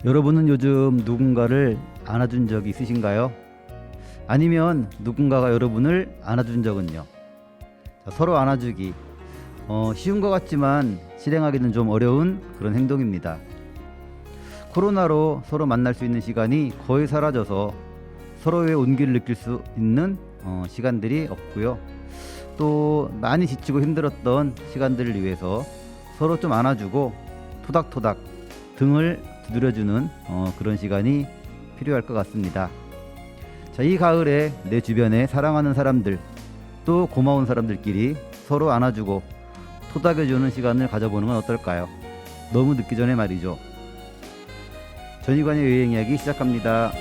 여러분은 요즘 누군가를 안아준 적이 있으신가요? 아니면 누군가가 여러분을 안아준 적은요? 자, 서로 안아주기. 쉬운 것 같지만 실행하기는 좀 어려운 그런 행동입니다. 코로나로 서로 만날 수 있는 시간이 거의 사라져서 서로의 온기를 느낄 수 있는 시간들이 없고요. 또 많이 지치고 힘들었던 시간들을 위해서 서로 좀 안아주고 토닥토닥 등을 두드려주는 그런 시간이 필요할 것 같습니다. 자, 이 가을에 내 주변에 사랑하는 사람들 또 고마운 사람들끼리 서로 안아주고 토닥여주는 시간을 가져보는 건 어떨까요? 너무 늦기 전에 말이죠. 전희관의 여행 이야기 시작합니다.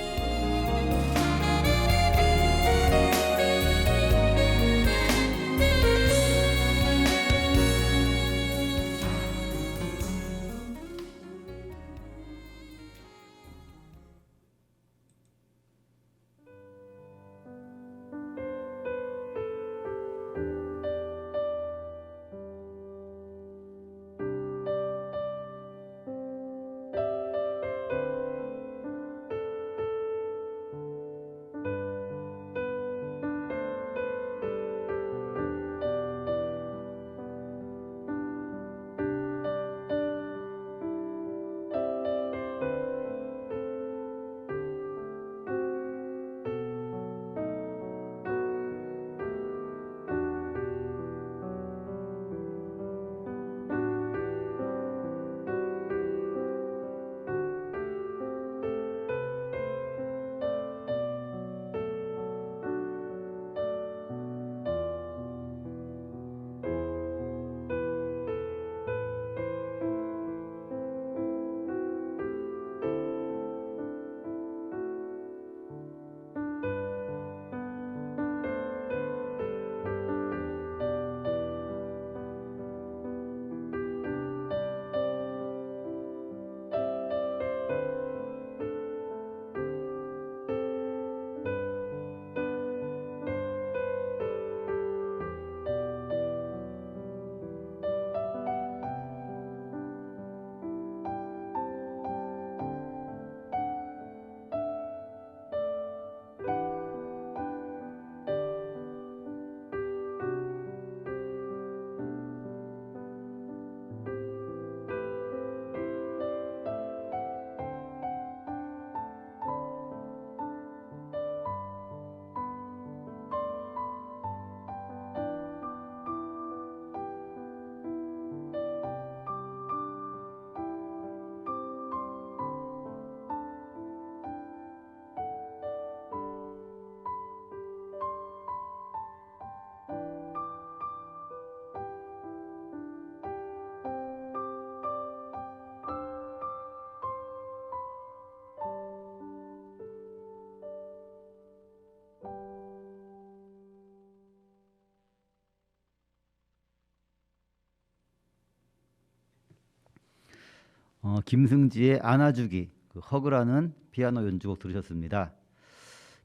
김승지의 안아주기, 그 허그라는 피아노 연주곡 들으셨습니다.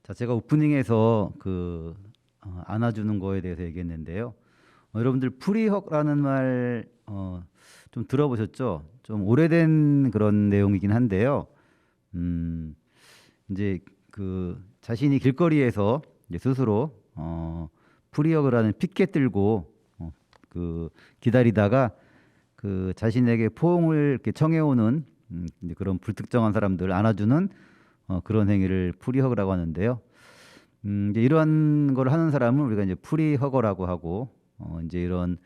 자, 제가 오프닝에서 안아주는 거에 대해서 얘기했는데요. 여러분들 프리허그라는 말 좀 들어보셨죠? 좀 오래된 그런 내용이긴 한데요. 이제 자신이 길거리에서 이제 스스로 프리허그라는 피켓 들고 기다리다가 자신에게 포옹을 이렇게 청해오는 이제 그런 불특정한 사람들 안아주는 그런 행위를 프리허그라고 하는데요. 이제 이러한 걸 하는 사람을 우리가 이제 프리허거라고 하고 이제 이런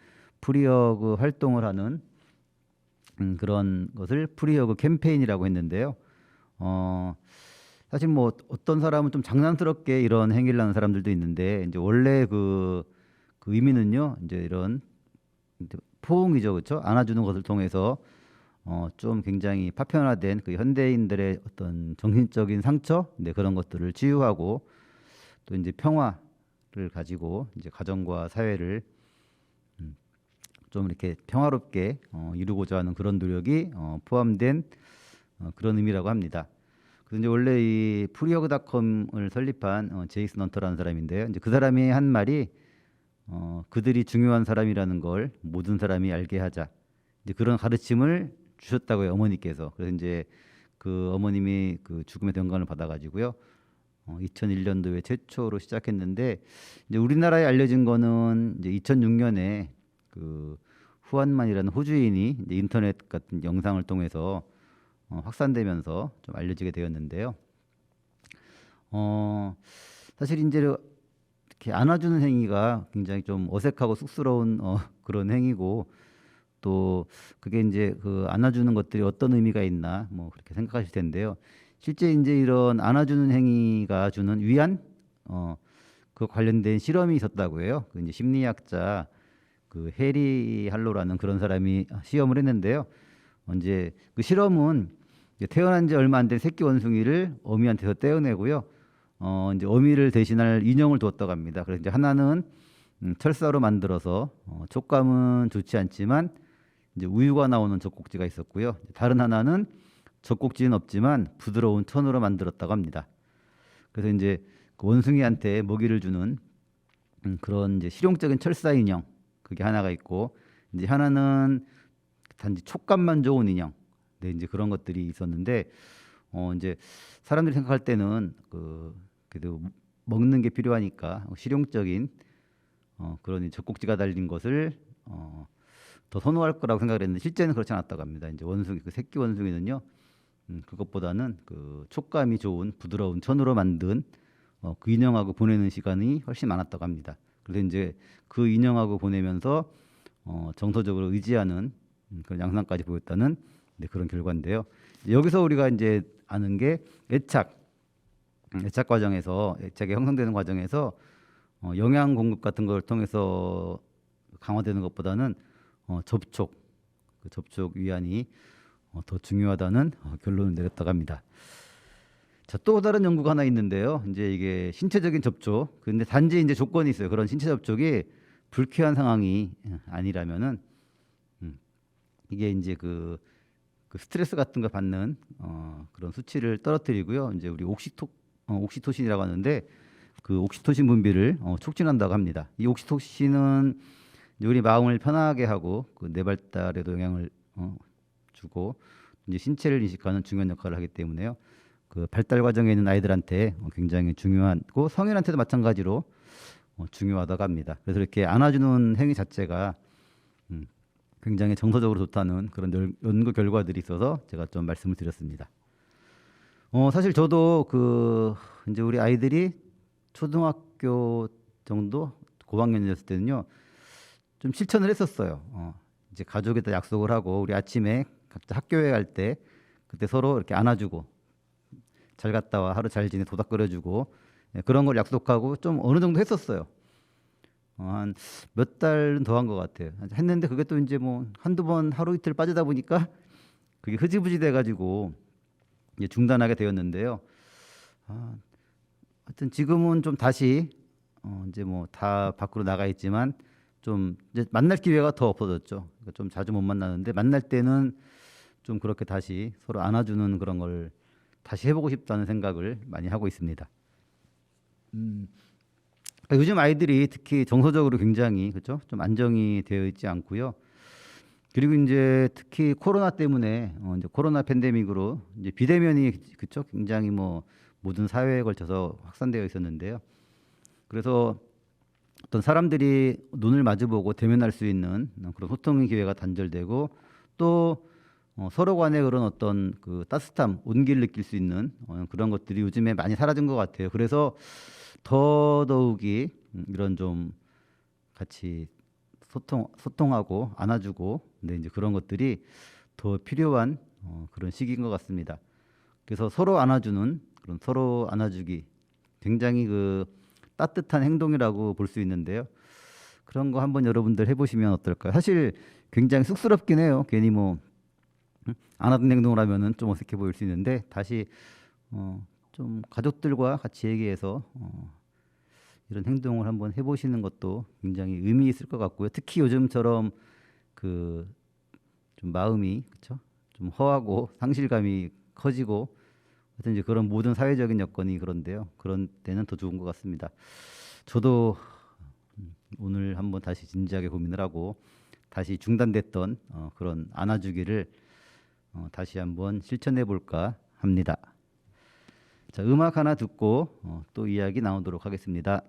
프리허그 활동을 하는 그런 것을 프리허그 캠페인이라고 했는데요. 사실 뭐 어떤 사람은 좀 장난스럽게 이런 행위를 하는 사람들도 있는데 이제 원래 그 의미는요. 이제 이런 포옹이죠, 그렇죠? 안아주는 것을 통해서 좀 굉장히 파편화된 그 현대인들의 어떤 정신적인 상처, 네, 그런 것들을 치유하고 또 이제 평화를 가지고 이제 가정과 사회를 좀 이렇게 평화롭게 이루고자 하는 그런 노력이 포함된 그런 의미라고 합니다. 그래서 이제 원래 이 프리허그닷컴을 설립한 제이슨 헌터라는 사람인데요. 이제 그 사람이 한 말이 그들이 중요한 사람이라는 걸 모든 사람이 알게 하자. 이제 그런 가르침을 주셨다고요, 어머니께서. 그래서 이제 그 어머님이 그 죽음의 영광을 받아가지고요. 2001년도에 최초로 시작했는데 이제 우리나라에 알려진 거는 이제 2006년에 그 후안만이라는 호주인이 이제 인터넷 같은 영상을 통해서 확산되면서 좀 알려지게 되었는데요. 어, 사실 이제 이렇게 안아주는 행위가 굉장히 좀 어색하고 쑥스러운 그런 행위고 또 그게 이제 그 안아주는 것들이 어떤 의미가 있나 뭐 그렇게 생각하실 텐데요. 실제 이제 이런 안아주는 행위가 주는 위안 그 관련된 실험이 있었다고 해요. 그 이제 심리학자 그 해리 할로라는 그런 사람이 시험을 했는데요. 이제 그 실험은 이제 태어난 지 얼마 안 된 새끼 원숭이를 어미한테서 떼어내고요. 이제 어미를 대신할 인형을 두었다고 합니다. 그래서 이제 하나는 철사로 만들어서 촉감은 좋지 않지만 이제 우유가 나오는 젖꼭지가 있었고요. 다른 하나는 젖꼭지는 없지만 부드러운 천으로 만들었다고 합니다. 그래서 이제 그 원숭이한테 먹이를 주는 그런 이제 실용적인 철사 인형 그게 하나가 있고 이제 하나는 단지 촉감만 좋은 인형. 네, 이제 그런 것들이 있었는데 이제 사람들이 생각할 때는 그 그래도 먹는 게 필요하니까 실용적인 그런 이 젖꼭지가 달린 것을 더 선호할 거라고 생각을 했는데 실제는 그렇지 않았다고 합니다. 이제 원숭이 그 새끼 원숭이는요. 그것보다는 그 촉감이 좋은 부드러운 천으로 만든 그 인형하고 보내는 시간이 훨씬 많았다고 합니다. 그래서 이제 그 인형하고 보내면서 정서적으로 의지하는 그런 양상까지 보였다는 네, 그런 결과인데요. 여기서 우리가 이제 아는 게 애착 과정에서 애착이 형성되는 과정에서 영양 공급 같은 걸 통해서 강화되는 것보다는 접촉, 그 접촉 위안이 더 중요하다는 결론을 내렸다고 합니다. 자, 또 다른 연구가 하나 있는데요. 이제 이게 신체적인 접촉. 근데 단지 이제 조건이 있어요. 그런 신체 접촉이 불쾌한 상황이 아니라면은 이게 이제 그 스트레스 같은 거 받는 그런 수치를 떨어뜨리고요. 이제 우리 옥시토신이라고 하는데 그 옥시토신 분비를 촉진한다고 합니다. 이 옥시토신은 이제 우리 마음을 편하게 하고 그 뇌 발달에도 영향을 주고 이제 신체를 인식하는 중요한 역할을 하기 때문에요. 그 발달 과정에 있는 아이들한테 굉장히 중요하고 성인한테도 마찬가지로 중요하다고 합니다. 그래서 이렇게 안아주는 행위 자체가 굉장히 정서적으로 좋다는 그런 연구 결과들이 있어서 제가 좀 말씀을 드렸습니다. 사실 저도 그 이제 우리 아이들이 초등학교 정도 고학년이었을 때는요 좀 실천을 했었어요. 이제 가족에다 약속을 하고 우리 아침에 각자 학교에 갈 때 그때 서로 이렇게 안아주고 잘 갔다 와 하루 잘 지내 도닥 끓여주고 그런 걸 약속하고 좀 어느 정도 했었어요. 한 몇 달은 더 한 것 같아요. 했는데 그게 또 이제 뭐 한두 번 하루 이틀 빠지다 보니까 그게 흐지부지 돼가지고 이제 중단하게 되었는데요. 하여튼 지금은 좀 다시 이제 뭐 다 밖으로 나가 있지만 좀 이제 만날 기회가 더 없어졌죠. 그러니까 좀 자주 못 만나는데 만날 때는 좀 그렇게 다시 서로 안아주는 그런 걸 다시 해보고 싶다는 생각을 많이 하고 있습니다. 요즘 아이들이 특히 정서적으로 굉장히 그렇죠? 좀 안정이 되어 있지 않고요. 그리고 이제 특히 코로나 때문에 이제 코로나 팬데믹으로 이제 비대면이 그렇죠? 굉장히 뭐 모든 사회에 걸쳐서 확산되어 있었는데요. 그래서 어떤 사람들이 눈을 마주보고 대면할 수 있는 그런 소통의 기회가 단절되고 또 서로 간의 그런 어떤 그 따뜻함, 온기를 느낄 수 있는 그런 것들이 요즘에 많이 사라진 것 같아요. 그래서 더더욱이 이런 좀 같이 소통하고 안아주고 근데 이제 그런 것들이 더 필요한 그런 시기인 것 같습니다. 그래서 서로 안아주는 그런 서로 안아주기 굉장히 그 따뜻한 행동이라고 볼 수 있는데요. 그런 거 한번 여러분들 해보시면 어떨까요? 사실 굉장히 쑥스럽긴 해요. 괜히 뭐 안 하던 행동을 하면은 좀 어색해 보일 수 있는데 다시 좀 가족들과 같이 얘기해서 이런 행동을 한번 해보시는 것도 굉장히 의미 있을 것 같고요. 특히 요즘처럼 그 좀 마음이 그렇죠? 좀 허하고 상실감이 커지고 하여튼 이제 그런 모든 사회적인 여건이 그런데요. 그런 때는 더 좋은 것 같습니다. 저도 오늘 한번 다시 진지하게 고민을 하고 다시 중단됐던 그런 안아주기를 다시 한번 실천해 볼까 합니다. 자, 음악 하나 듣고 또 이야기 나누도록 하겠습니다.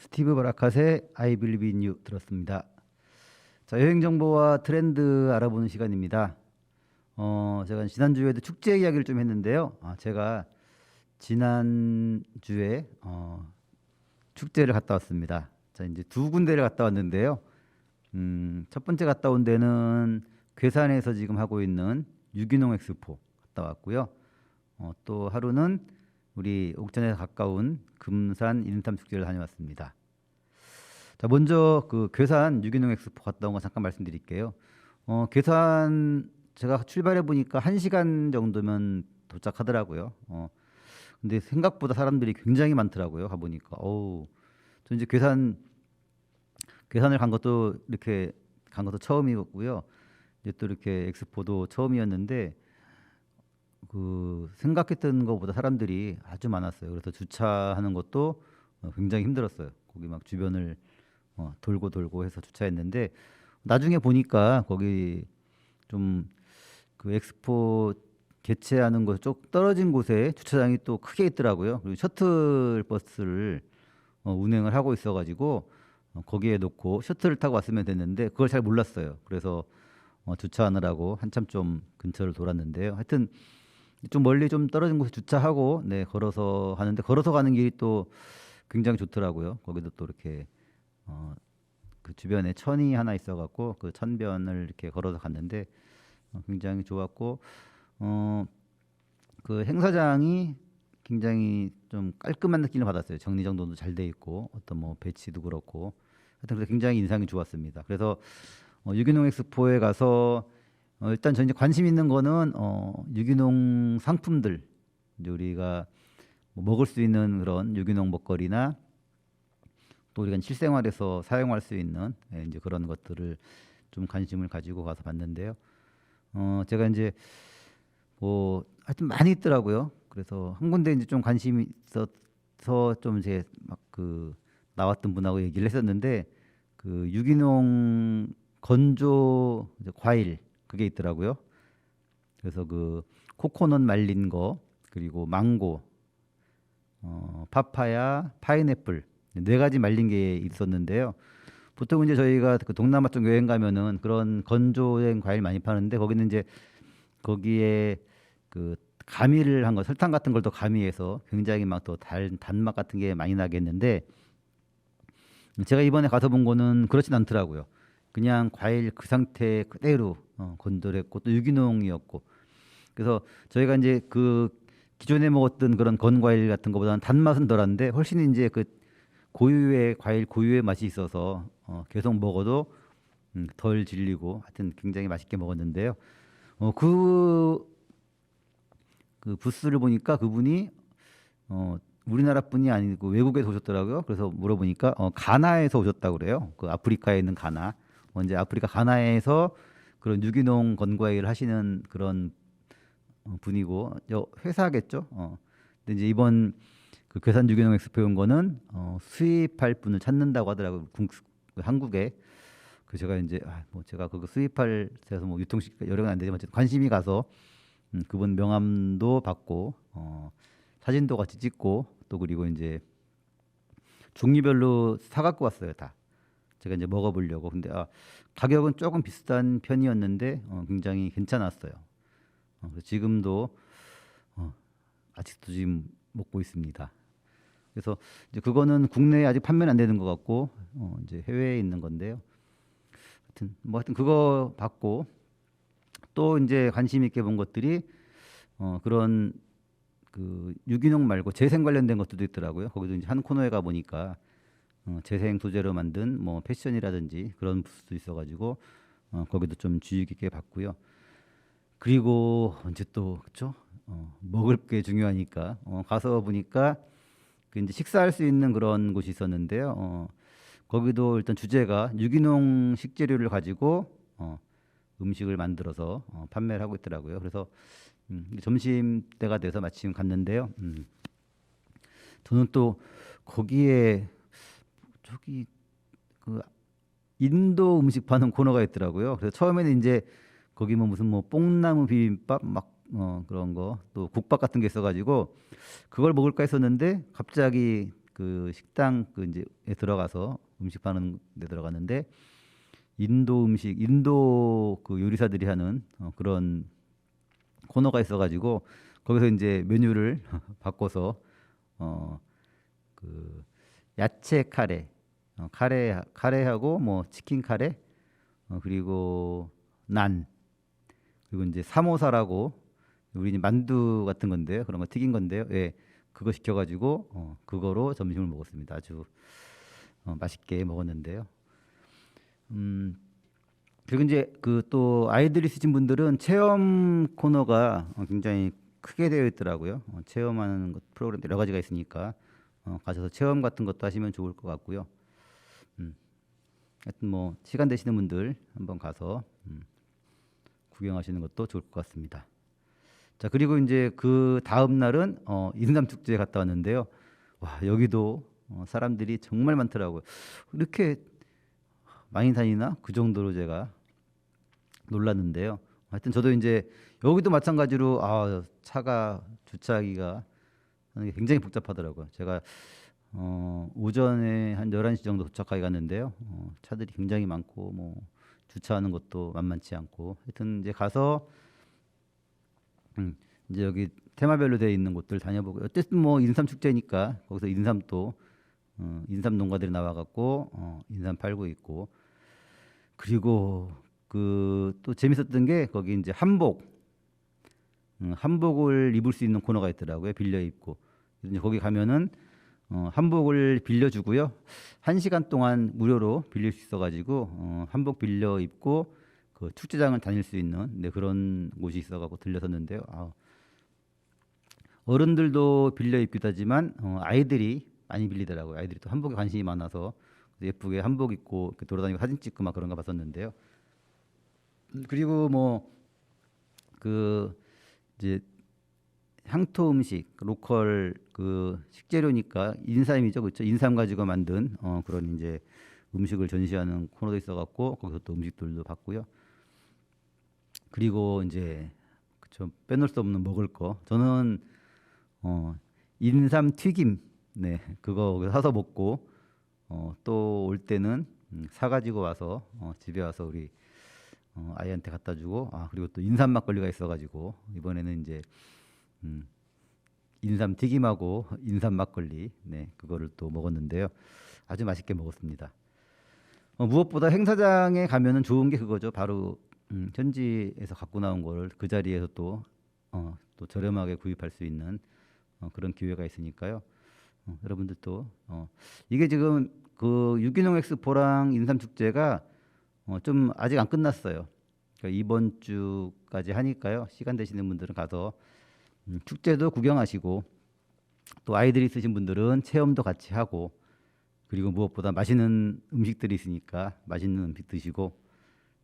스티브 바라캇의 I Believe in You 들었습니다. 자, 여행 정보와 트렌드 알아보는 시간입니다. 제가 지난주에도 축제 이야기를 좀 했는데요. 제가 지난주에 축제를 갔다 왔습니다. 자, 이제 두 군데를 갔다 왔는데요. 첫 번째 갔다 온 데는 괴산에서 지금 하고 있는 유기농 엑스포 갔다 왔고요. 또 하루는 우리 옥천에 가까운 금산 인삼 축제를 다녀왔습니다. 자, 먼저 그 괴산 유기농 엑스포 갔다 온 거 잠깐 말씀드릴게요. 괴산 제가 출발해 보니까 1시간 정도면 도착하더라고요. 근데 생각보다 사람들이 굉장히 많더라고요. 가 보니까 저 이제 괴산을 간 것도 이렇게 간 것도 처음이었고요. 이제 또 이렇게 엑스포도 처음이었는데 그 생각했던 것보다 사람들이 아주 많았어요. 그래서 주차하는 것도 굉장히 힘들었어요. 거기 막 주변을 돌고 해서 주차했는데 나중에 보니까 거기 좀 그 엑스포 개최하는 곳 좀 떨어진 곳에 주차장이 또 크게 있더라고요. 그리고 셔틀 버스를 운행을 하고 있어가지고 거기에 놓고 셔틀을 타고 왔으면 됐는데 그걸 잘 몰랐어요. 그래서 주차하느라고 한참 좀 근처를 돌았는데요. 하여튼 좀 멀리 좀 떨어진 곳에 주차하고 네, 걸어서 하는데 걸어서 가는 길이 또 굉장히 좋더라고요. 거기도 또 이렇게 어, 그 주변에 천이 하나 있어갖고 그 천변을 이렇게 걸어서 갔는데 굉장히 좋았고 어, 그 행사장이 굉장히 좀 깔끔한 느낌을 받았어요. 정리정돈도 잘 돼 있고 어떤 뭐 배치도 그렇고 하여튼 그래서 굉장히 인상이 좋았습니다. 그래서 유기농 엑스포에 가서 일단 저 이제 관심 있는 거는 유기농 상품들 이제 우리가 뭐 먹을 수 있는 그런 유기농 먹거리나 또 우리가 실생활에서 사용할 수 있는 이제 그런 것들을 좀 관심을 가지고 가서 봤는데요. 제가 이제 뭐 하여튼 많이 있더라고요. 그래서 한 군데 이제 좀 관심이 있어서 좀 이제 막 그 나왔던 분하고 얘기를 했었는데 그 유기농 건조 이제 과일 그게 있더라고요. 그래서 그 코코넛 말린 거 그리고 망고, 파파야, 파인애플 네 가지 말린 게 있었는데요. 보통 이제 저희가 그 동남아 쪽 여행 가면은 그런 건조된 과일 많이 파는데 거기는 이제 거기에 그 가미를 한 거 설탕 같은 걸 더 가미해서 굉장히 막 더 단맛 같은 게 많이 나겠는데 제가 이번에 가서 본 거는 그렇진 않더라고요. 그냥 과일 그 상태 그대로 건조했고 또 유기농이었고 그래서 저희가 이제 그 기존에 먹었던 그런 건과일 같은 거보다는 단맛은 덜한데 훨씬 이제 그 고유의 과일 고유의 맛이 있어서 계속 먹어도 덜 질리고 하여튼 굉장히 맛있게 먹었는데요. 그 부스를 보니까 그분이 우리나라 분이 아니고 외국에서 오셨더라고요. 그래서 물어보니까 가나에서 오셨다고 그래요. 그 아프리카에 있는 가나. 이제 아프리카 가나에서 그런 유기농 건과일을 하시는 그런 분이고 회사겠죠. 근데 이제 이번 그 괴산 유기농 엑스포에 온 거는 수입할 분을 찾는다고 하더라고요. 한국에. 그 제가 이제 뭐 제가 그거 수입할 제가 뭐 유통식 여력은 안 되지만 어쨌든 관심이 가서 그분 명함도 받고 사진도 같이 찍고 또 그리고 이제 종류별로 사갖고 왔어요 다. 제가 이제 먹어보려고. 근데 가격은 조금 비싼 편이었는데 굉장히 괜찮았어요. 그래서 지금도 아직도 지금 먹고 있습니다. 그래서 이제 그거는 국내에 아직 판매는 안 되는 것 같고 이제 해외에 있는 건데요. 하여튼 그거 받고 또 이제 관심 있게 본 것들이 그런 그 유기농 말고 재생 관련된 것들도 있더라고요. 거기도 이제 한 코너에 가 보니까 재생 소재로 만든 뭐 패션이라든지 그런 부스도 있어가지고 거기도 좀 주의 깊게 봤고요. 그리고 이제 또 그쵸? 먹을 게 중요하니까 가서 보니까 그 이제 식사할 수 있는 그런 곳이 있었는데요. 거기도 일단 주제가 유기농 식재료를 가지고 음식을 만들어서 판매를 하고 있더라고요. 그래서 점심 때가 돼서 마침 갔는데요. 저는 또 거기에 저기 그 인도 음식 파는 코너가 있더라고요. 그래서 처음에는 이제 거기 뭐 무슨 뭐 뽕나무 비빔밥 막 그런 거 또 국밥 같은 게 있어가지고 그걸 먹을까 했었는데 갑자기 그 식당 그 이제에 들어가서 음식 파는 데 들어갔는데 인도 음식 인도 그 요리사들이 하는 그런 코너가 있어가지고 거기서 이제 메뉴를 바꿔서 그 야채 카레, 카레하고 뭐 치킨 카레, 그리고 난, 그리고 이제 사모사라고 우리 이제 만두 같은 건데요. 그런 거 튀긴 건데요. 예, 그거 시켜가지고 그거로 점심을 먹었습니다. 아주 맛있게 먹었는데요. 그리고 이제 그 또 아이들 있으신 분들은 체험 코너가 굉장히 크게 되어 있더라고요. 체험하는 것 프로그램 여러 가지가 있으니까 가셔서 체험 같은 것도 하시면 좋을 것 같고요. 음, 하여튼 뭐 시간 되시는 분들 한번 가서 구경하시는 것도 좋을 것 같습니다. 자, 그리고 이제 그 다음 날은 인삼 축제에 갔다 왔는데요. 와, 여기도 사람들이 정말 많더라고요. 이렇게 많이 다니나? 그 정도로 제가 놀랐는데요. 하여튼 저도 이제 여기도 마찬가지로 차가 주차하기가 하는 게 굉장히 복잡하더라고요. 제가 오전에 한 11시 정도 도착하게 갔는데요. 차들이 굉장히 많고 뭐 주차하는 것도 만만치 않고 하여튼 이제 가서 이제 여기 테마별로 되어 있는 곳들 다녀보고 어쨌든 뭐 인삼 축제니까 거기서 인삼 또 인삼 농가들이 나와갖고 인삼 팔고 있고 그리고 그 또 재밌었던 게 거기 이제 한복을 입을 수 있는 코너가 있더라고요. 빌려 입고 이제 거기 가면은 한복을 빌려주고요. 1시간 동안 무료로 빌릴 수 있어가지고 한복 빌려 입고 그 축제장을 다닐 수 있는 그런 곳이 있어가지고 들렸었는데요. 어른들도 빌려 입기도 하지만 아이들이 많이 빌리더라고요. 아이들이 또 한복에 관심이 많아서 예쁘게 한복 입고 이렇게 돌아다니고 사진 찍고 막 그런 거 봤었는데요. 그리고 뭐 그 이제 향토 음식, 로컬 그 식재료니까 인삼이죠, 그렇죠? 인삼 가지고 만든 그런 이제 음식을 전시하는 코너도 있어갖고 거기서 또 음식들도 봤고요. 그리고 이제 그쵸, 빼놓을 수 없는 먹을 거. 저는 인삼 튀김, 네, 그거 사서 먹고 또 올 때는 사가지고 와서 집에 와서 우리 아이한테 갖다 주고 그리고 또 인삼 막걸리가 있어가지고 이번에는 이제 인삼 튀김하고 인삼 막걸리 네 그거를 또 먹었는데요. 아주 맛있게 먹었습니다. 무엇보다 행사장에 가면은 좋은 게 그거죠. 바로 현지에서 갖고 나온 거를 그 자리에서 또 저렴하게 구입할 수 있는 그런 기회가 있으니까요. 여러분들도 이게 지금 그 유기농 엑스포랑 인삼 축제가 좀 아직 안 끝났어요. 그러니까 이번 주까지 하니까요. 시간 되시는 분들은 가서 축제도 구경하시고 또 아이들이 있으신 분들은 체험도 같이 하고 그리고 무엇보다 맛있는 음식들이 있으니까 맛있는 음식 드시고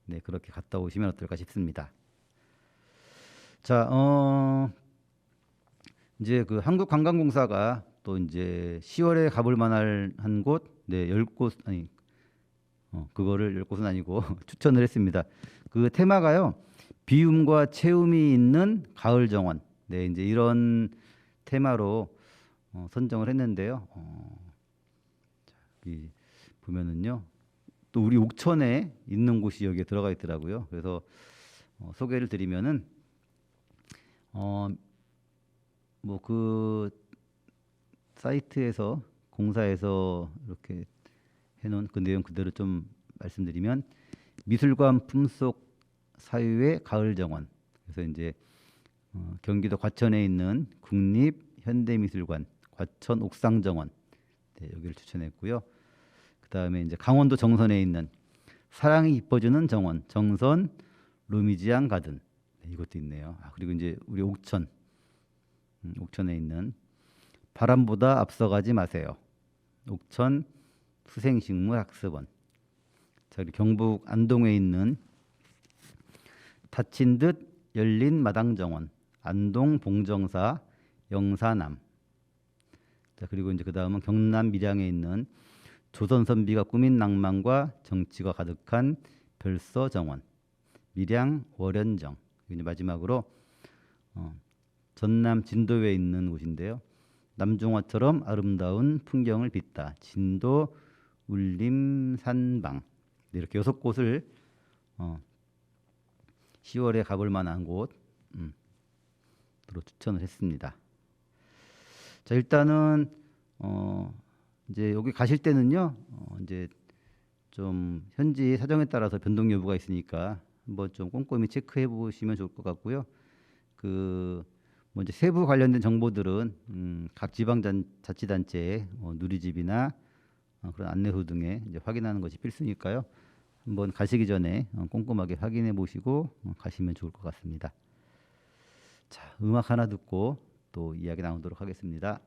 네 그렇게 갔다 오시면 어떨까 싶습니다. 자, 이제 그 한국관광공사가 또 이제 10월에 가볼 만한 한 곳, 네 10곳 아니 그거를 10곳은 아니고 추천을 했습니다. 그 테마가요. 비움과 체움이 있는 가을 정원. 네, 이제 이런 테마로 선정을 했는데요. 여기 보면은요. 또 우리 옥천에 있는 곳이 여기에 들어가 있더라고요. 그래서 소개를 드리면은 뭐 그 사이트에서 공사에서 이렇게 해놓은 그 내용 그대로 좀 말씀드리면 미술관 품속 사유의 가을 정원. 그래서 이제 경기도 과천에 있는 국립현대미술관 과천 옥상정원 네, 여기를 추천했고요. 그 다음에 이제 강원도 정선에 있는 사랑이 이뻐지는 정원 정선 루미지안 가든 네, 이것도 있네요. 그리고 이제 우리 옥천에 있는 바람보다 앞서가지 마세요. 옥천 수생식물 학습원. 자, 그리고 경북 안동에 있는 닫힌 듯 열린 마당정원 안동 봉정사 영사남. 자, 그리고 이제 그 다음은 경남 밀양에 있는 조선 선비가 꾸민 낭만과 정치가 가득한 별서정원 밀양 월연정. 이제 마지막으로 전남 진도에 있는 곳인데요. 남중화처럼 아름다운 풍경을 빚다 진도 울림산방. 이렇게 6곳을 10월에 가볼 만한 곳으로 추천을 했습니다. 자, 일단은 이제 여기 가실 때는요. 이제 좀 현지 사정에 따라서 변동 여부가 있으니까 한번 좀 꼼꼼히 체크해 보시면 좋을 것 같고요. 그 뭐 이제 세부 관련된 정보들은 각 지방자치단체의 누리집이나 그런 안내소 등에 이제 확인하는 것이 필수니까요. 한번 가시기 전에 꼼꼼하게 확인해 보시고 가시면 좋을 것 같습니다. 자, 음악 하나 듣고 또 이야기 나누도록 하겠습니다.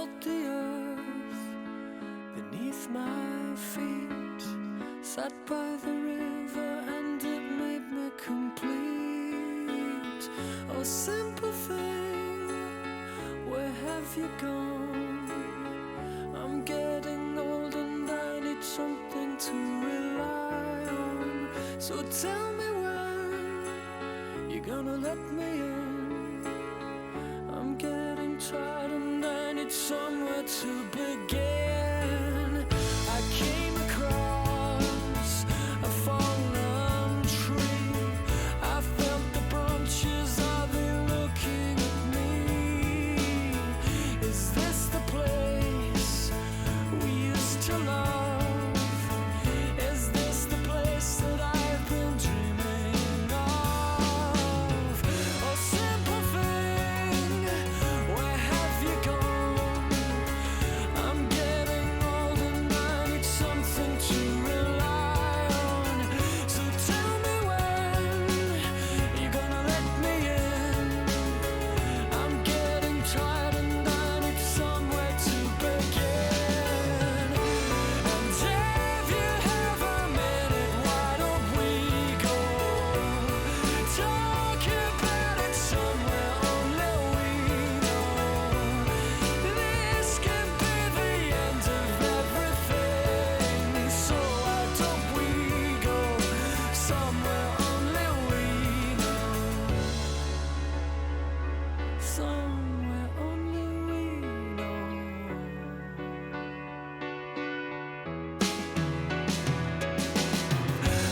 felt the earth beneath my feet. Sat by the river and it made me complete. Oh, simple thing, where have you gone? I'm getting old and I need something to rely on. So tell me when you're gonna let me in. I'm getting tired and I need somewhere to begin. I came across a fallen tree. I felt the branches, are they looking at me? Is this the place we used to love? Is this the place that I've been dreaming of? Oh, simple thing, where have you gone? I'm getting old and I need something to rely on. So tell me when you're gonna let me in. I'm getting tired and I need somewhere to begin. And if you have a minute, why don't we go talk about it somewhere only we know? This could be the end of everything. So why don't we go somewhere only we know? Somewhere only we know.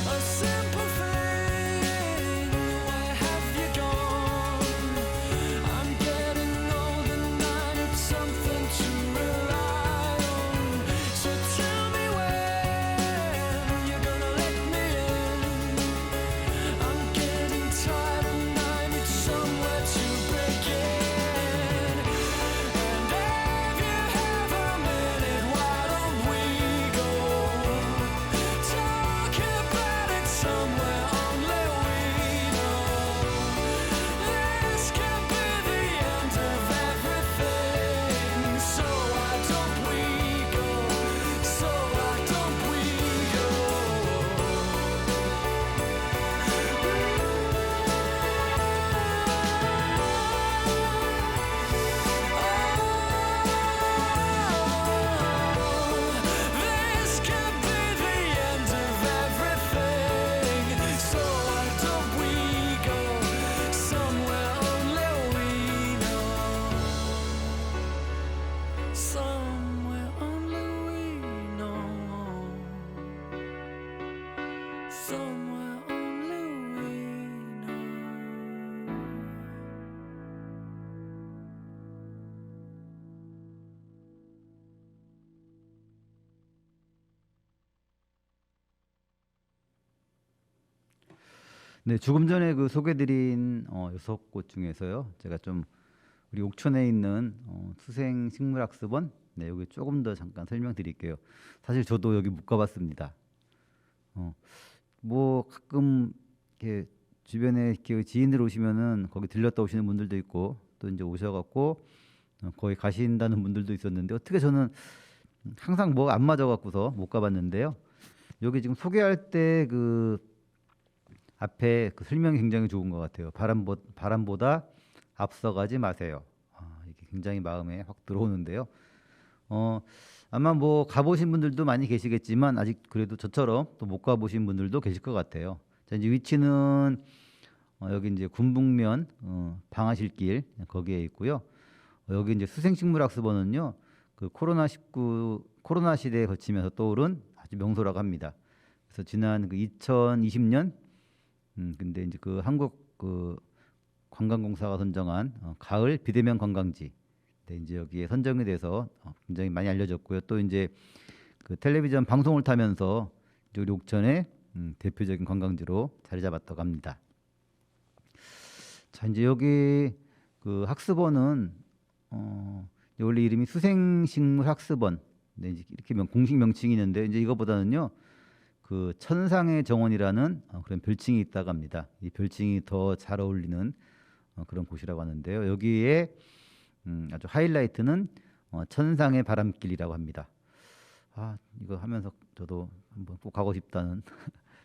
A simple thing, where have you gone? I'm getting old and I need something to rely on. So tell me when you're gonna let me in. I'm getting tired and I need somewhere to begin. And if you have a minute, why don't we go talk about it somewhere only we know? This could be the end of everything. So why don't we go? So why don't we go? This could be the end of everything. So why don't we go somewhere only we know? Somewhere only we know. Somewhere only we know. 네, 조금 전에 그 소개드린 6곳 중에서요. 제가 좀 우리 옥천에 있는 수생식물학습원, 네, 여기 조금 더 잠깐 설명드릴게요. 사실 저도 여기 못 가봤습니다. 뭐 가끔 이렇게 주변에 이렇게 지인들 오시면은 거기 들렸다 오시는 분들도 있고 또 이제 오셔갖고 거기 가신다는 분들도 있었는데 어떻게 저는 항상 뭐가 안 맞아갖고서 못 가봤는데요. 여기 지금 소개할 때 그 앞에 그 설명이 굉장히 좋은 것 같아요. 바람보다 앞서가지 마세요. 이게 굉장히 마음에 확 들어오는데요. 아마 뭐 가보신 분들도 많이 계시겠지만 아직 그래도 저처럼 또 못 가보신 분들도 계실 것 같아요. 자, 이제 위치는 여기 이제 군북면 방아실길 거기에 있고요. 여기 이제 수생식물학습원은요, 그 코로나 시대에 거치면서 떠오른 아주 명소라고 합니다. 그래서 지난 그 2020년 근데 이제 그 한국 그 관광공사가 선정한 가을 비대면 관광지, 네, 이제 여기에 선정이 돼서 굉장히 많이 알려졌고요. 또 이제 그 텔레비전 방송을 타면서 이제 우리 옥천의 대표적인 관광지로 자리 잡았다고 합니다. 자, 이제 여기 그 학습원은 원래 이름이 수생식물학습원, 네, 이제 이렇게 공식 명칭이 있는데 이제 이거보다는요, 그 천상의 정원이라는 그런 별칭이 있다고 합니다. 이 별칭이 더 잘 어울리는 그런 곳이라고 하는데요. 여기에 아주 하이라이트는 천상의 바람길이라고 합니다. 아, 이거 하면서 저도 한번 꼭 가고 싶다는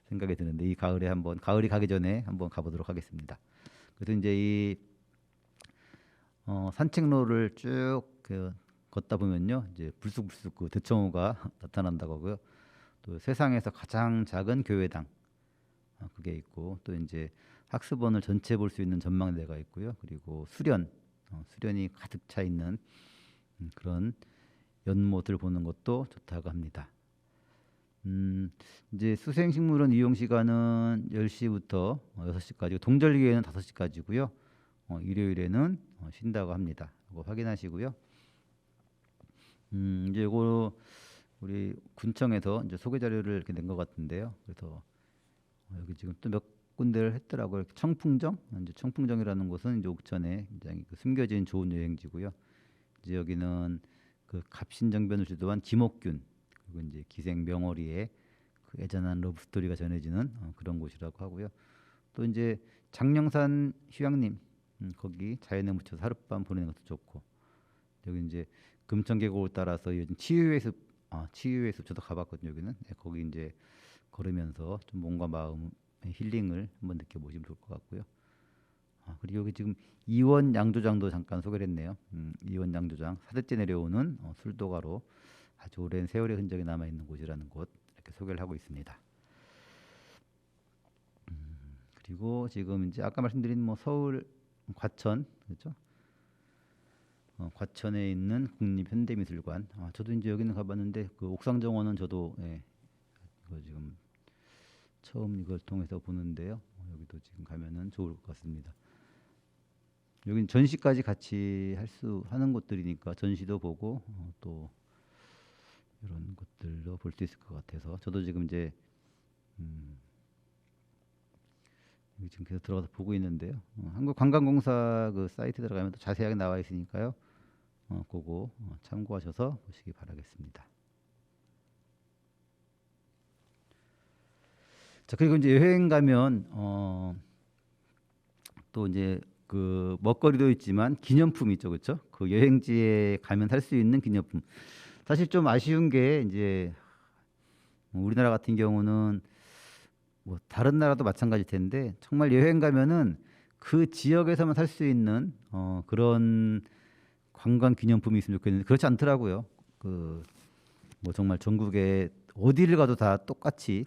생각이 드는데 이 가을에 한번 가을이 가기 전에 한번 가보도록 하겠습니다. 그래서 이제 이 산책로를 쭉그 걷다 보면요, 이제 불쑥불쑥 그 대청호가 나타난다고 하고요. 또 세상에서 가장 작은 교회당 그게 있고 또 이제 학습원을 전체 볼 수 있는 전망대가 있고요. 그리고 수련이 가득 차 있는 그런 연못을 보는 것도 좋다고 합니다. 이제 수생식물원 이용 시간은 10시부터 6시까지, 동절기에는 5시까지고요. 일요일에는 쉰다고 합니다. 이거 확인하시고요. 이제 이거 우리 군청에서 이제 소개 자료를 이렇게 낸 것 같은데요. 그래서 여기 지금 또 몇 군데를 했더라고요. 이렇게 청풍정, 이제 청풍정이라는 곳은 이제 옥천에 굉장히 그 숨겨진 좋은 여행지고요. 이제 여기는 그 갑신정변을 주도한 김옥균, 그리고 이제 기생 명월이의 그 애잔한 러브 스토리가 전해지는 그런 곳이라고 하고요. 또 이제 장령산 휴양림, 거기 자연에 묻혀서 하룻밤 보내는 것도 좋고, 여기 이제 금천계곡을 따라서 이어진 치유의 숲 저도 가봤거든요. 여기는 거기 이제 걸으면서 좀 몸과 마음의 힐링을 한번 느껴보시면 좋을 것 같고요. 그리고 여기 지금 이원 양조장도 잠깐 소개를 했네요. 이원 양조장 사대째 내려오는 술도가로 아주 오랜 세월의 흔적이 남아 있는 곳이라는 곳 이렇게 소개를 하고 있습니다. 그리고 지금 이제 아까 말씀드린 뭐 서울 과천, 그렇죠? 과천에 있는 국립현대미술관. 저도 이제 여기는 가봤는데 그 옥상정원은 저도 이거 지금 처음 이걸 통해서 보는데요. 여기도 지금 가면은 좋을 것 같습니다. 여긴 전시까지 같이 하는 곳들이니까 전시도 보고 또 이런 것들도 볼 수 있을 것 같아서 저도 지금 이제 여기 지금 계속 들어가서 보고 있는데요. 한국관광공사 그 사이트 들어가면 또 자세하게 나와 있으니까요. 그거 참고하셔서 보시기 바라겠습니다. 자, 그리고 이제 여행 가면 또 이제 그 먹거리도 있지만 기념품이 있죠, 그렇죠? 그 여행지에 가면 살 수 있는 기념품. 사실 좀 아쉬운 게 이제 우리나라 같은 경우는 뭐 다른 나라도 마찬가지일 텐데 정말 여행 가면은 그 지역에서만 살 수 있는 그런 관광 기념품이 있으면 좋겠는데 그렇지 않더라고요. 그 뭐 정말 전국에 어디를 가도 다 똑같이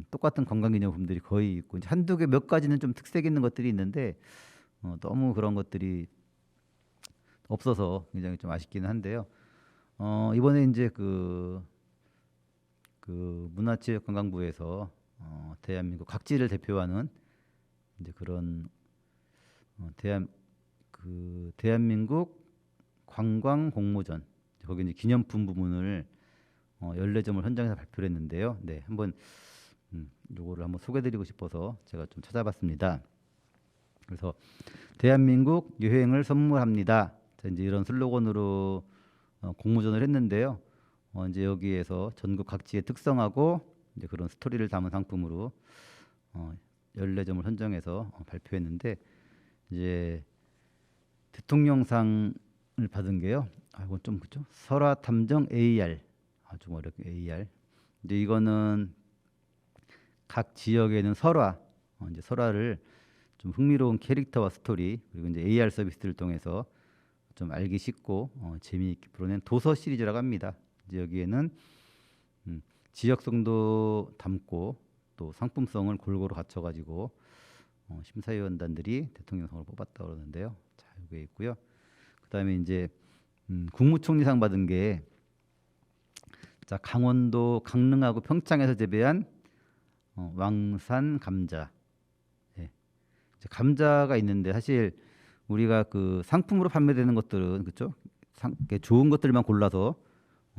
똑같은 관광 기념품들이 거의 있고 이제 한두 개 몇 가지는 좀 특색 있는 것들이 있는데 너무 그런 것들이 없어서 굉장히 좀 아쉽기는 한데요. 이번에 이제 그 문화체육관광부에서 대한민국 각지를 대표하는 이제 그런 대한민국 관광 공모전 거기 이제 기념품 부문을 14점을 현장에서 발표를 했는데요. 네, 한번 요거를 한번 소개드리고 싶어서 제가 좀 찾아봤습니다. 그래서 대한민국 여행을 선물합니다. 자, 이제 이런 슬로건으로 공모전을 했는데요. 이제 여기에서 전국 각지의 특성하고 이제 그런 스토리를 담은 상품으로 14점을 선정해서 발표했는데 이제 대통령상을 받은 게요. 이건 좀 그죠? 설화 탐정 AR. 좀 어렵게 AR. 이제 이거는 각 지역에는 이제 설화를 좀 흥미로운 캐릭터와 스토리 그리고 이제 AR 서비스를 통해서 좀 알기 쉽고 재미있게 풀어낸 도서 시리즈라고 합니다. 이제 여기에는 지역성도 담고 또 상품성을 골고루 갖춰가지고 심사위원단들이 대통령상을 뽑았다고 그러는데요. 자, 이게 있고요. 그다음에 이제 국무총리상 받은 게 자, 강원도 강릉하고 평창에서 재배한 왕산 감자. 예. 이제 감자가 있는데 사실 우리가 그 상품으로 판매되는 것들은 그렇죠? 좋은 것들만 골라서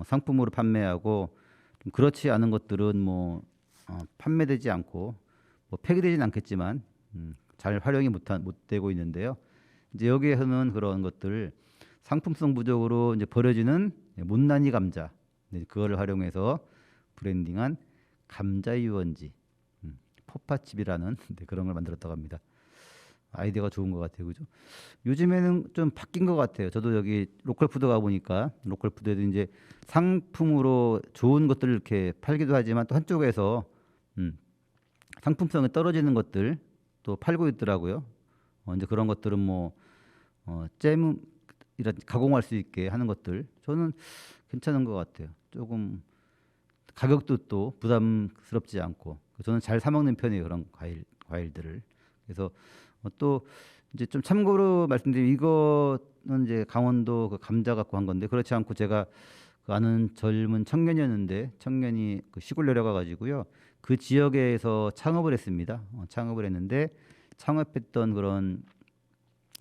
상품으로 판매하고 좀 그렇지 않은 것들은 뭐 판매되지 않고 뭐 폐기되지는 않겠지만 잘 활용이 못 되고 있는데요. 이제 여기에서는 그런 것들 상품성 부족으로 이제 버려지는 못난이 감자 그거를 활용해서 브랜딩한 감자 유원지 포파칩이라는 그런 걸 만들었다고 합니다. 아이디어가 좋은 것 같아요, 그죠? 요즘에는 좀 바뀐 것 같아요. 저도 여기 로컬 푸드 가 보니까 로컬 푸드에도 이제 상품으로 좋은 것들을 이렇게 팔기도 하지만 또 한쪽에서 음, 상품성이 떨어지는 것들 또 팔고 있더라고요. 이제 그런 것들은 뭐 잼 이런 가공할 수 있게 하는 것들 저는 괜찮은 것 같아요. 조금 가격도 또 부담스럽지 않고 저는 잘 사 먹는 편이에요. 그런 과일들을. 그래서 또 이제 좀 참고로 말씀드리면 이거는 이제 강원도 그 감자 갖고 한 건데 그렇지 않고 제가 그 아는 젊은 청년이었는데 청년이 그 시골 내려가 가지고요. 그 지역에서 창업을 했습니다. 창업을 했는데 창업했던 그런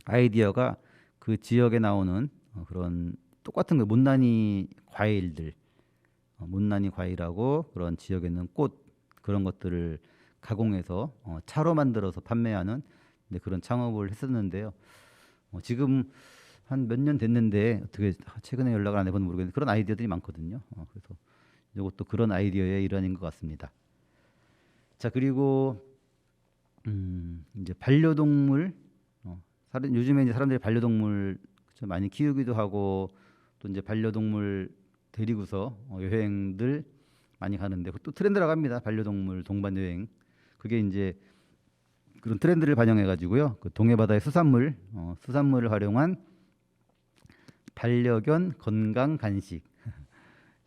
아이디어가 그 지역에 나오는 그런 똑같은 그 못난이 과일들, 못난이 과일하고 그런 지역에 있는 꽃 그런 것들을 가공해서 차로 만들어서 판매하는 네, 그런 창업을 했었는데요. 지금 한 몇 년 됐는데 어떻게 최근에 연락을 안 해본 모르겠는데 그런 아이디어들이 많거든요. 그래서 이것도 그런 아이디어의 일환인 것 같습니다. 자 그리고 이제 반려동물 요즘에 이제 사람들이 반려동물 좀 많이 키우기도 하고 또 이제 반려동물 데리고서 여행들 많이 가는데 또 트렌드라고 합니다. 반려동물 동반 여행. 그게 이제 그런 트렌드를 반영해 가지고요. 그 동해바다의 수산물을 활용한 반려견 건강 간식.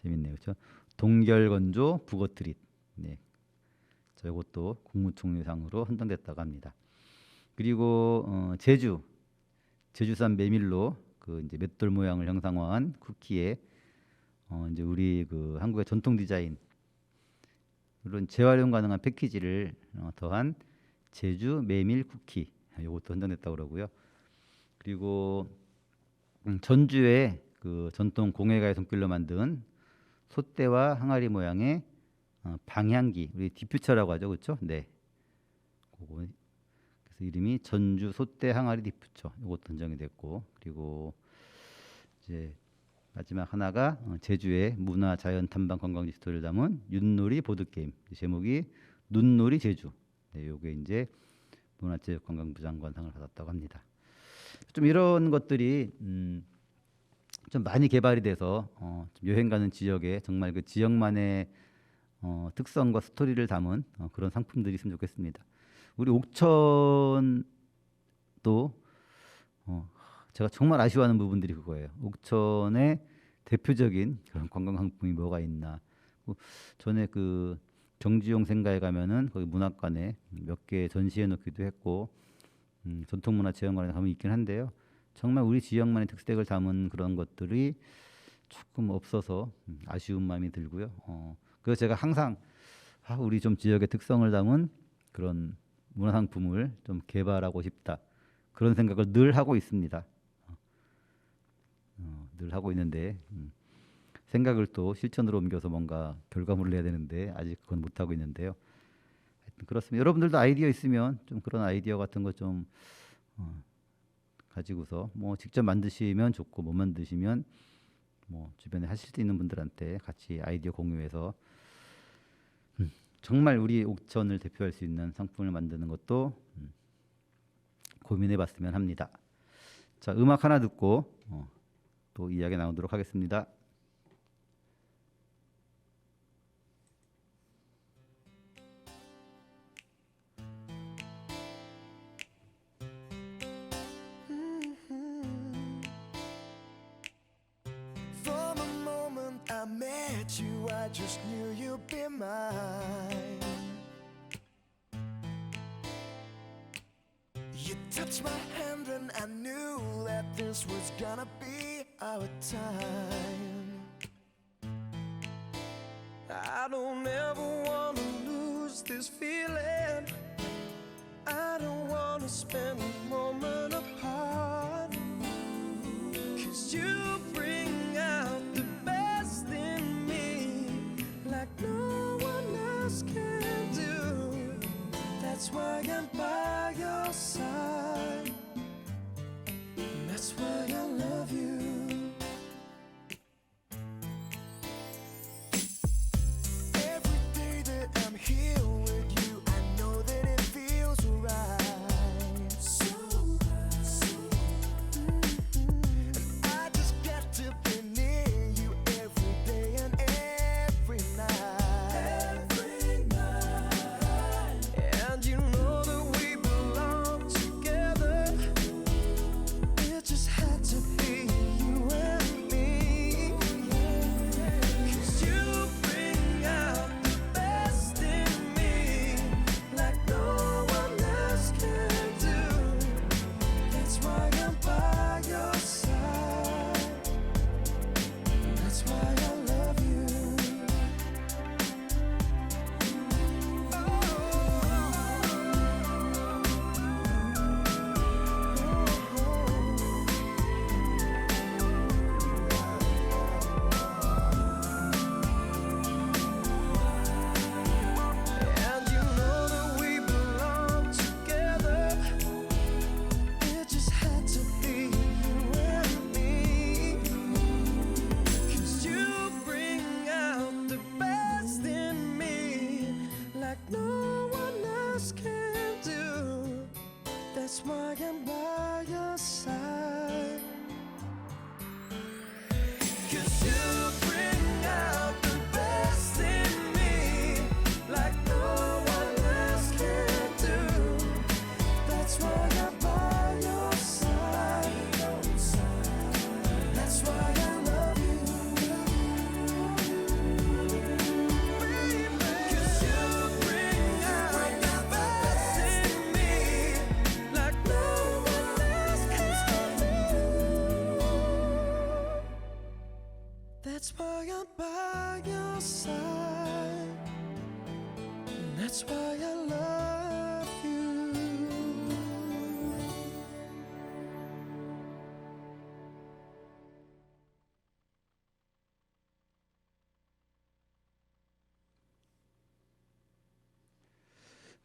재밌네요. 그렇죠? 동결건조 북어 트릿. 네. 저 이것도 국무총리상으로 선정됐다고 합니다. 그리고 제주산 메밀로 그 이제 맷돌 모양을 형상화한 쿠키에 이제 우리 그 한국의 전통 디자인 이런 재활용 가능한 패키지를 더한 제주 메밀 쿠키 이것도 선정됐다고 그러고요. 그리고 전주의 그 전통 공예가의 손길로 만든 솥대와 항아리 모양의 방향기 우리 디퓨처라고 하죠, 그렇죠? 네. 그거 그래서 이름이 전주 솥대 항아리 디퓨처 이것도 선정이 됐고 그리고 이제 마지막 하나가 제주의 문화 자연 탐방 관광지 스토리를 담은 윷놀이 보드 게임 제목이 눈놀이 제주. 네, 요게 이제 문화체육관광부 장관상을 받았다고 합니다. 좀 이런 것들이 좀 많이 개발이 돼서 좀 여행 가는 지역에 정말 그 지역만의 특성과 스토리를 담은 그런 상품들이 있으면 좋겠습니다. 우리 옥천도 제가 정말 아쉬워하는 부분들이 그거예요. 옥천의 대표적인 그런 관광 상품이 뭐가 있나. 전에 그 정지용 생가에 가면은 거기 문학관에 몇 개 전시해 놓기도 했고 전통문화체험관에 가면 있긴 한데요. 정말 우리 지역만의 특색을 담은 그런 것들이 조금 없어서 아쉬운 마음이 들고요. 그래서 제가 항상 우리 좀 지역의 특성을 담은 그런 문화상품을 좀 개발하고 싶다. 그런 생각을 늘 하고 있습니다. 늘 하고 있는데 생각을 또 실천으로 옮겨서 뭔가 결과물을 내야 되는데 아직 그건 못 하고 있는데요. 하여튼 그렇습니다. 여러분들도 아이디어 있으면 좀 그런 아이디어 같은 거 좀 가지고서 뭐 직접 만드시면 좋고 못 만드시면 뭐 주변에 하실 수 있는 분들한테 같이 아이디어 공유해서 정말 우리 옥천을 대표할 수 있는 상품을 만드는 것도 고민해 봤으면 합니다. 자, 음악 하나 듣고 또 이야기 나누도록 하겠습니다. From the moment I met you, I just knew you'd be mine. You touched my hand and I knew that this was gonna be our time. I don't ever wanna lose this feeling. I don't wanna spend a moment apart. 'Cause you bring out the best in me, like no one else can do. That's why I'm by your side. And that's why I love you. Every day that I'm here with you, I know that it feels right. So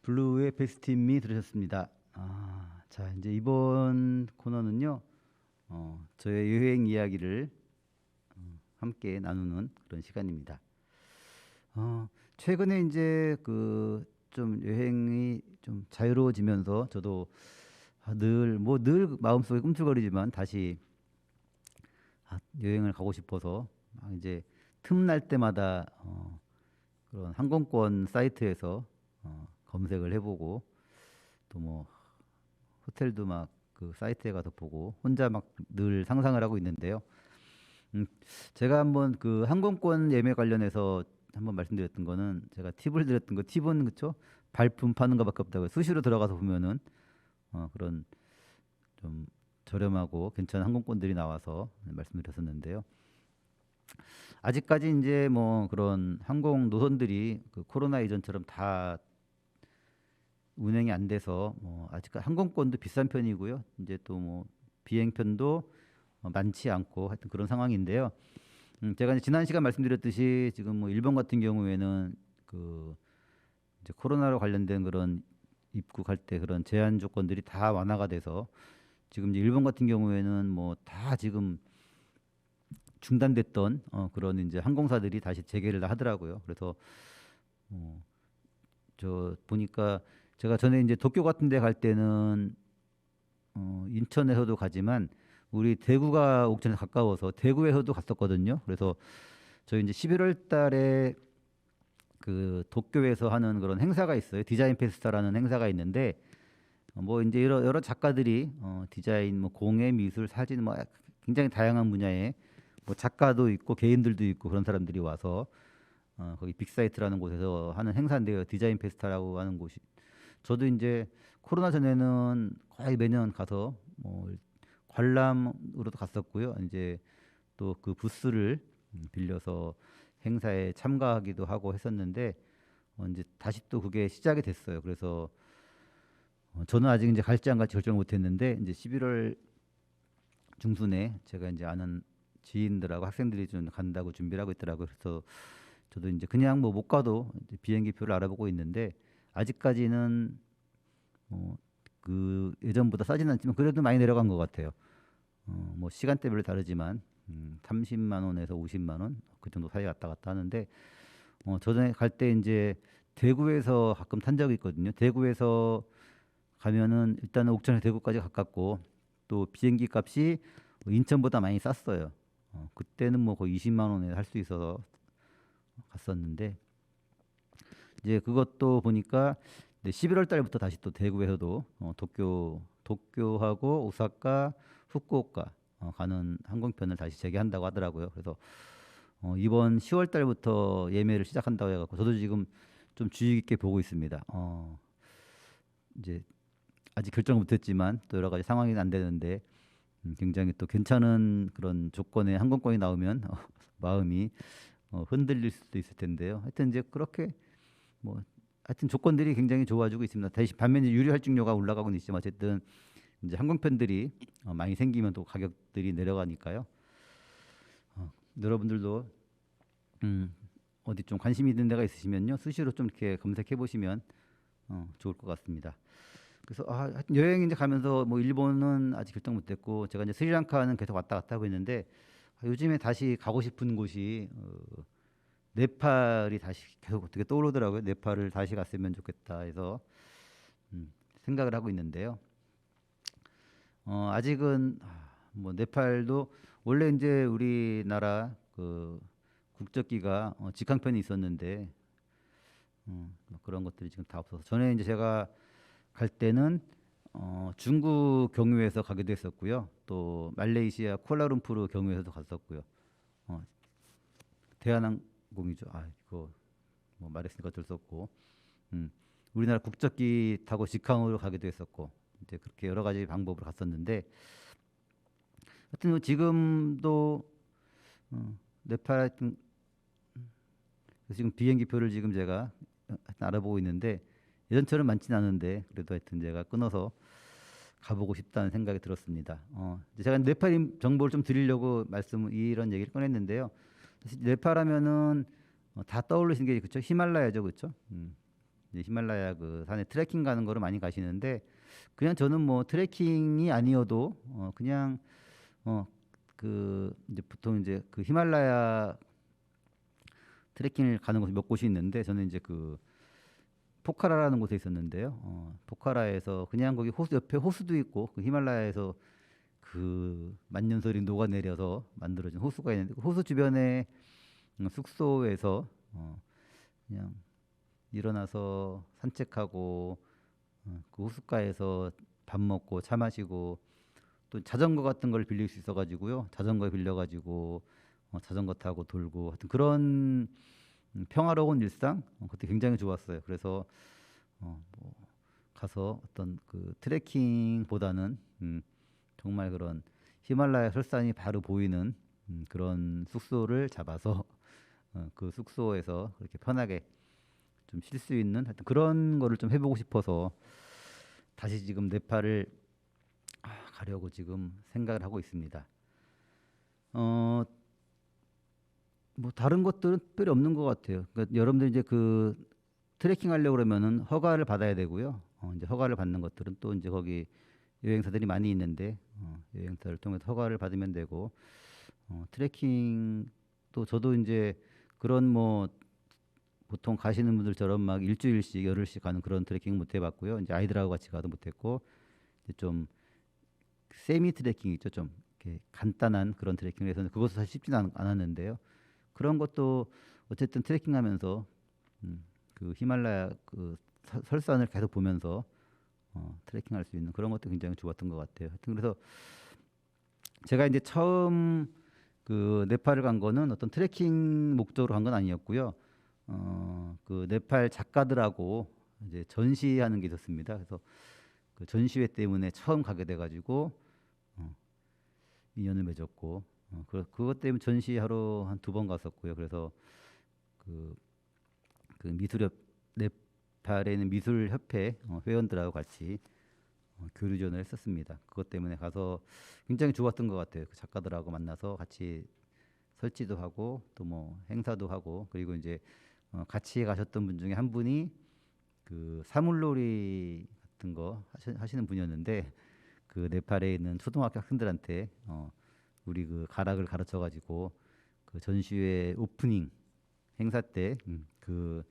블루의 베스트인미 들으셨습니다. 자 이제 이번 코너는요, 저의 여행 이야기를 함께 나누는 그런 시간입니다. 최근에 이제 그 좀 여행이 좀 자유로워지면서 저도 늘 마음속에 꿈틀거리지만 다시 여행을 가고 싶어서 이제 틈날 때마다 그런 항공권 사이트에서 검색을 해보고 또 뭐 호텔도 막 그 사이트에 가서 보고 혼자 막 늘 상상을 하고 있는데요. 제가 한번 그 항공권 예매 관련해서 한번 말씀드렸던 거는, 제가 팁을 드렸던 거, 팁은 그쵸? 발품 파는 거밖에 없다고요. 수시로 들어가서 보면은 그런 좀 저렴하고 괜찮은 항공권들이 나와서 말씀드렸었는데요. 아직까지 이제 뭐 그런 항공 노선들이 그 코로나 이전처럼 다 운행이 안 돼서 뭐 아직 항공권도 비싼 편이고요. 이제 또 뭐 비행편도 많지 않고 하여튼 그런 상황인데요. 제가 이제 지난 시간 말씀드렸듯이 지금 뭐 일본 같은 경우에는 그 이제 코로나로 관련된 그런 입국할 때 그런 제한 조건들이 다 완화가 돼서 지금 이제 일본 같은 경우에는 뭐 다 지금 중단됐던 그런 이제 항공사들이 다시 재개를 다 하더라고요. 그래서 저 보니까 제가 전에 이제 도쿄 같은 데 갈 때는 인천에서도 가지만 우리 대구가 옥천에 가까워서 대구에서도 갔었거든요. 그래서 저희 이제 11월 달에 그 도쿄에서 하는 그런 행사가 있어요. 디자인 페스타라는 행사가 있는데 뭐 이제 여러 작가들이 디자인, 뭐 공예, 미술, 사진, 뭐 굉장히 다양한 분야의 뭐 작가도 있고 개인들도 있고 그런 사람들이 와서 거기 빅사이트라는 곳에서 하는 행사인데요. 디자인 페스타라고 하는 곳이, 저도 이제 코로나 전에는 거의 매년 가서 뭐 관람으로도 갔었고요. 이제 또 그 부스를 빌려서 행사에 참가하기도 하고 했었는데 이제 다시 또 그게 시작이 됐어요. 그래서 저는 아직 이제 갈지 안 갈지 결정을 못했는데 이제 11월 중순에 제가 이제 아는 지인들하고 학생들이 좀 간다고 준비를 하고 있더라고요. 그래서 저도 이제 그냥 뭐 못 가도 이제 비행기 표를 알아보고 있는데 아직까지는 그 예전보다 싸지는 않지만 그래도 많이 내려간 것 같아요. 뭐 시간대별로 다르지만 30만 원에서 50만 원 그 정도 사이 왔다 갔다 하는데 저전에 갈 때 이제 대구에서 가끔 탄 적이 있거든요. 대구에서 가면은 일단은 옥천에서 대구까지 가깝고 또 비행기 값이 인천보다 많이 쌌어요. 그때는 뭐 거의 20만 원에 할 수 있어서 갔었는데 이제 그것도 보니까 11월 달부터 다시 또 대구에서도 도쿄하고 오사카, 후쿠오카 가는 항공편을 다시 재개한다고 하더라고요. 그래서 이번 10월 달부터 예매를 시작한다고 해갖고 저도 지금 좀 주의 깊게 보고 있습니다. 이제 아직 결정을 못했지만 또 여러 가지 상황이 안 되는데 굉장히 또 괜찮은 그런 조건의 항공권이 나오면 마음이 흔들릴 수도 있을 텐데요. 하여튼 이제 그렇게 뭐 하여튼 조건들이 굉장히 좋아지고 있습니다. 대신 반면에 유료 할증료가 올라가고는 있지만 어쨌든 이제 항공편들이 많이 생기면 또 가격들이 내려가니까요. 여러분들도 어디 좀 관심 있는 데가 있으시면요 수시로 좀 이렇게 검색해 보시면 좋을 것 같습니다. 그래서 하여튼 여행 이제 가면서 뭐 일본은 아직 결정 못했고 제가 이제 스리랑카는 계속 왔다 갔다 하고 있는데 요즘에 다시 가고 싶은 곳이 네팔이 다시 계속 어떻게 떠오르더라고요. 네팔을 다시 갔으면 좋겠다 해서 생각을 하고 있는데요. 아직은 뭐 네팔도 원래 이제 우리나라 그 국적기가 직항편이 있었는데 뭐 그런 것들이 지금 다 없어서 전에 이제 제가 갈 때는 중국 경유해서 가기도 했었고요. 또 말레이시아 쿠알라룸푸르 경유해서도 갔었고요. 대한항공이죠. 이거 뭐 말했으니까 어쩔 수 없고 우리나라 국적기 타고 직항으로 가기도 했었고 이제 그렇게 여러 가지 방법으로 갔었는데 하여튼 뭐 지금도 네팔 하여튼 지금 비행기 표를 지금 제가 알아보고 있는데 예전처럼 많지는 않은데 그래도 하여튼 제가 끊어서 가보고 싶다는 생각이 들었습니다. 제가 네팔 정보를 좀 드리려고 이런 얘기를 꺼냈는데요. 사실 네팔 하면은 다 떠올리시는 게 그렇죠. 히말라야죠, 그렇죠. 이제 히말라야 그 산에 트레킹 가는 거를 많이 가시는데 그냥 저는 뭐 트레킹이 아니어도 그냥 그 이제 보통 이제 그 히말라야 트레킹을 가는 곳이 몇 곳이 있는데 저는 이제 그 포카라라는 곳에 있었는데요. 포카라에서 그냥 거기 호수 옆에 호수도 있고 그 히말라야에서 그 만년설이 녹아내려서 만들어진 호수가 있는데 그 호수 주변에 숙소에서 그냥 일어나서 산책하고 그 호숫가에서 밥 먹고 차 마시고 또 자전거 같은 걸 빌릴 수 있어가지고요. 자전거 빌려가지고 자전거 타고 돌고 하여튼 그런 평화로운 일상 그때 굉장히 좋았어요. 그래서 뭐 가서 어떤 그 트레킹보다는 정말 그런 히말라야 설산이 바로 보이는 그런 숙소를 잡아서 그 숙소에서 그렇게 편하게 좀 쉴 수 있는 하여튼 그런 거를 좀 해보고 싶어서 다시 지금 네팔을 가려고 지금 생각을 하고 있습니다. 어, 뭐 다른 것들은 특별히 없는 것 같아요. 그러니까 여러분들 이제 그 트레킹 하려고 그러면은 허가를 받아야 되고요. 이제 허가를 받는 것들은 또 이제 거기 여행사들이 많이 있는데 여행사를 통해서 허가를 받으면 되고 트레킹 또 저도 이제 그런 뭐 보통 가시는 분들처럼 막 일주일씩 열흘씩 가는 그런 트레킹 못 해봤고요. 이제 아이들하고 같이 가도 못했고 이제 좀 세미 트레킹 있죠. 좀 이렇게 간단한 그런 트레킹을 해서 그것도 사실 쉽지는 않았는데요. 그런 것도 어쨌든 트레킹하면서 그 히말라야 그 설산을 계속 보면서 트레킹할 수 있는 그런 것도 굉장히 좋았던 것 같아요. 하여튼 그래서 제가 이제 처음 그 네팔을 간 거는 어떤 트레킹 목적으로 간 건 아니었고요. 그 네팔 작가들하고 이제 전시하는 게 있었습니다. 그래서 그 전시회 때문에 처음 가게 돼가지고 인연을 맺었고 그것 때문에 전시하러 한 2번 갔었고요. 그래서 그, 그 미술협 네팔에 있는 미술협회 회원들하고 같이 교류전을 했었습니다. 그것 때문에 가서 굉장히 좋았던 것 같아요. 그 작가들하고 만나서 같이 설치도 하고 또 뭐 행사도 하고 그리고 이제 같이 가셨던 분 중에 한 분이 그 사물놀이 같은 거 하시는 분이었는데 그 네팔에 있는 초등학교 학생들한테 우리 그 가락을 가르쳐 가지고 그 전시회 오프닝 행사 때 그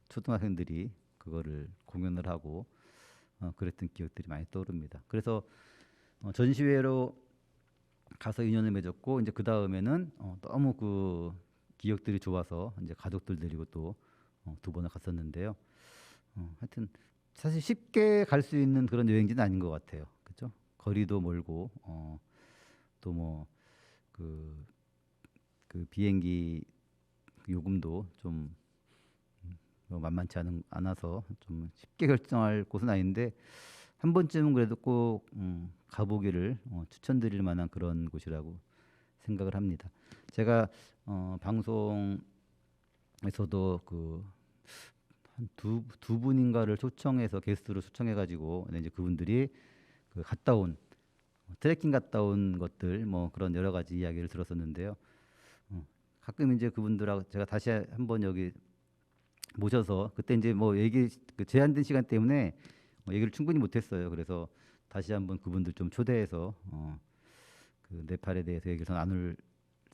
초등학생들이 그거를 공연을 하고 그랬던 기억들이 많이 떠오릅니다. 그래서 전시회로 가서 인연을 맺었고 이제 그 다음에는 너무 그 기억들이 좋아서 이제 가족들 데리고 또 2번을 갔었는데요. 하여튼 사실 쉽게 갈 수 있는 그런 여행지는 아닌 것 같아요. 그렇죠? 거리도 멀고 또 뭐 그 비행기 요금도 좀 만만치 않아서 좀 쉽게 결정할 곳은 아닌데 한 번쯤은 그래도 꼭 가보기를 추천드릴 만한 그런 곳이라고 생각을 합니다. 제가 방송에서도 그 한 두 분인가를 초청해서 게스트로 초청해가지고 이제 그분들이 그 갔다 온 트레킹 갔다 온 것들 뭐 그런 여러 가지 이야기를 들었었는데요. 가끔 이제 그분들하고 제가 다시 한번 여기 모셔서 그때 이제 뭐 얘기 그 제한된 시간 때문에 얘기를 충분히 못했어요. 그래서 다시 한번 그분들 좀 초대해서 그 네팔에 대해서 얘기를 더 나눌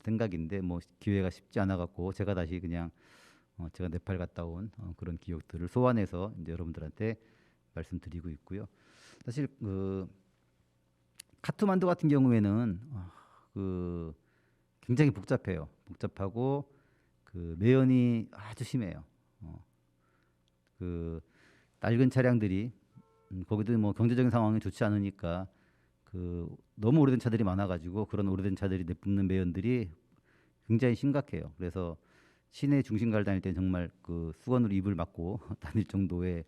생각인데 뭐 기회가 쉽지 않아 갖고 제가 다시 그냥 제가 네팔 갔다 온 그런 기억들을 소환해서 이제 여러분들한테 말씀드리고 있고요. 사실 그 카트만두 같은 경우에는 그 굉장히 복잡해요. 복잡하고 그 매연이 아주 심해요. 그 낡은 차량들이 거기도 뭐 경제적인 상황이 좋지 않으니까 그 너무 오래된 차들이 많아가지고 그런 오래된 차들이 내뿜는 매연들이 굉장히 심각해요. 그래서 시내 중심가를 다닐 때는 정말 그 수건으로 입을 막고 다닐 정도의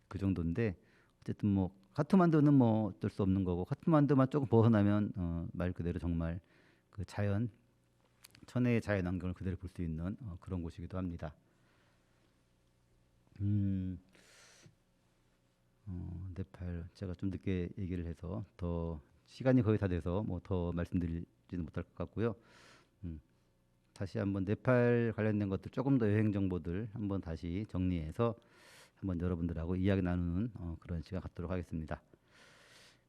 그 정도인데 어쨌든 뭐 카트만두는 뭐 어쩔 수 없는 거고 카트만두만 조금 벗어나면 말 그대로 정말 그 자연 천혜의 자연 환경을 그대로 볼 수 있는 그런 곳이기도 합니다. 네팔 제가 좀 늦게 얘기를 해서 더 시간이 거의 다 돼서 뭐 더 말씀드리지는 못할 것 같고요. 다시 한번 네팔 관련된 것들 조금 더 여행 정보들 한번 다시 정리해서 한번 여러분들하고 이야기 나누는 그런 시간 갖도록 하겠습니다.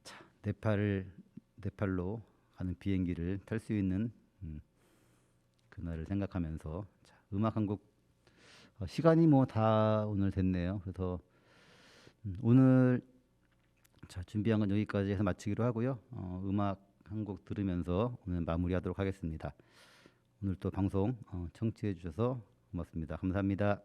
자, 네팔로 가는 비행기를 탈 수 있는 그날을 생각하면서 자, 음악 한 곡 시간이 뭐 다 오늘 됐네요. 그래서 오늘 자, 준비한 건 여기까지 해서 마치기로 하고요. 음악 한 곡 들으면서 오늘 마무리하도록 하겠습니다. 오늘 또 방송 청취해 주셔서 고맙습니다. 감사합니다.